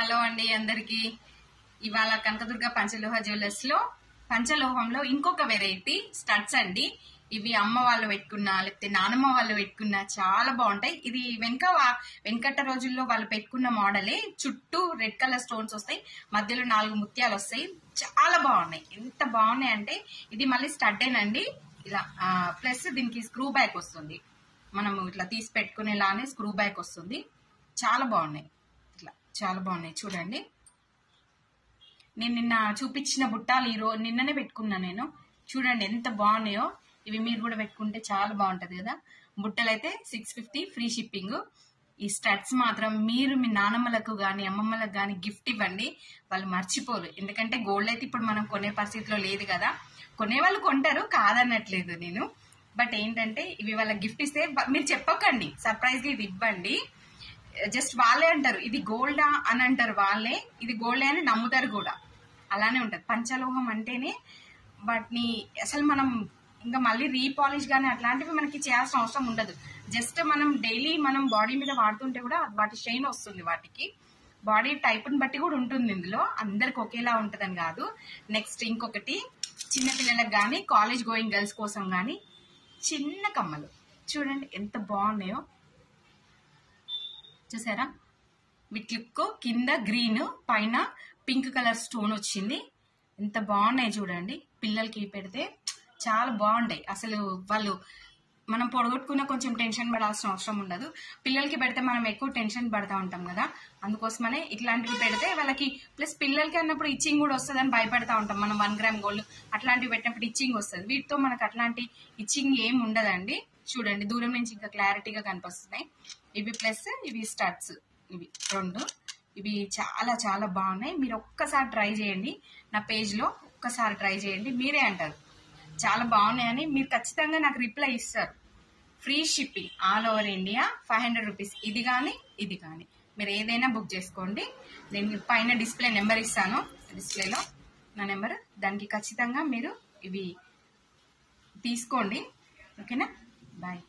Hello అండి అందరికి. ఇవాళ కనకదుర్గ పంచలోహ జ్యువెలర్స్ లో పంచలోహంలో ఇంకొక వెరైటీ స్టడ్స్ అండి. ఇవి అమ్మ వాళ్ళు పెట్టుకున్నా లేకపోతే నానమ్మ వాళ్ళు పెట్టుకున్నా చాలా బాగుంటాయి. ఇది వెనకట రోజుల్లో వాళ్ళు పెట్టుకున్న మోడలే. చుట్టూ రెడ్ కలర్ స్టోన్స్ వస్తాయి, మధ్యలో 4 ముత్యాలు వస్తాయి. చాలా బాగున్నాయి. ఎంత బాగున్నాయి అంటే ఇది మళ్ళీ స్టడ్డేనండి. ఇలా ప్లస్ దీనికి స్క్రూ బ్యాక్ వస్తుంది. మనం ఇట్లా తీసి పెట్టుకునేలానే స్క్రూ బ్యాక్ వస్తుంది. చాలా బాగున్నాయి. ఇట్లా చాలా బాగున్నాయి చూడండి. నేను నిన్న చూపించిన బుట్టాలు నిన్ననే పెట్టుకున్నా నేను. చూడండి ఎంత బాగున్నాయో. ఇవి మీరు కూడా పెట్టుకుంటే చాలా బాగుంటది కదా. బుట్టలు అయితే 650 ఫ్రీ షిప్పింగ్. ఈ స్టడ్స్ మాత్రం మీరు మీ నానమ్మలకు గాని అమ్మమ్మలకు గాని గిఫ్ట్ ఇవ్వండి, వాళ్ళు మర్చిపోరు. ఎందుకంటే గోల్డ్ అయితే ఇప్పుడు మనం కొనే పరిస్థితిలో లేదు కదా. కొనేవాళ్ళు కొంటారు, కాదనట్లేదు నేను. బట్ ఏంటంటే ఇవి వాళ్ళ గిఫ్ట్ ఇస్తే మీరు చెప్పకండి, సర్ప్రైజ్ గా ఇది ఇవ్వండి. జస్ట్ వాళ్ళే అంటారు ఇది గోల్డా అని అంటారు. వాళ్ళే ఇది గోల్డే అని నమ్ముతారు కూడా. అలానే ఉంటది పంచలోహం అంటేనే. వాటిని అసలు మనం ఇంకా మళ్ళీ రీపాలిష్ గానీ అట్లాంటివి మనకి చేయాల్సిన అవసరం ఉండదు. జస్ట్ మనం డైలీ మనం బాడీ మీద వాడుతుంటే కూడా వాటి షైన్ వస్తుంది. వాటికి బాడీ టైప్ ని బట్టి కూడా ఉంటుంది. ఇందులో అందరికి ఒకేలా ఉంటదని కాదు. నెక్స్ట్ ఇంకొకటి, చిన్నపిల్లలకు గానీ కాలేజ్ గోయింగ్ గర్ల్స్ కోసం గానీ చిన్న కమ్మలు చూడండి ఎంత బాగున్నాయో. చూసారా, వీటికి కింద గ్రీన్ పైన పింక్ కలర్ స్టోన్ వచ్చింది. ఎంత బాగున్నాయి చూడండి. పిల్లలకి పెడితే చాలా బాగుంటాయి. అసలు వాళ్ళు మనం పొడగొట్టుకున్న కొంచెం టెన్షన్ పడాల్సిన అవసరం ఉండదు. పిల్లలకి పెడితే మనం ఎక్కువ టెన్షన్ పడతా ఉంటాం కదా, అందుకోసమనే ఇట్లాంటివి పెడితే వాళ్ళకి. ప్లస్ పిల్లలకి అన్నప్పుడు ఇచ్చింగ్ కూడా వస్తుందని భయపడతా ఉంటాం మనం. 1 గ్రామ్ గోల్డ్ అట్లాంటివి పెట్టినప్పుడు ఇచ్చింగ్ వస్తుంది. వీటితో మనకు అట్లాంటి ఇచ్చింగ్ ఏం ఉండదండి. చూడండి దూరం నుంచి ఇంకా క్లారిటీగా కనిపిస్తున్నాయి. ఇవి ప్లస్ ఇవి స్టడ్స్, ఇవి 2. ఇవి చాలా చాలా బాగున్నాయి. మీరు ఒక్కసారి ట్రై చేయండి. నా పేజ్ లో ఒక్కసారి ట్రై చేయండి, మీరే అంటారు చాలా బాగున్నాయని. మీరు ఖచ్చితంగా నాకు రిప్లై ఇస్తారు. Free shipping all over India 500 rupees. ఇది కానీ ఇది కానీ మీరు ఏదైనా బుక్ చేసుకోండి. నేను పైన డిస్ప్లే నెంబర్ ఇస్తాను, డిస్ప్లేలో నా నెంబర్. దానికి ఖచ్చితంగా మీరు ఇవి తీసుకోండి. ఓకేనా, బాయ్.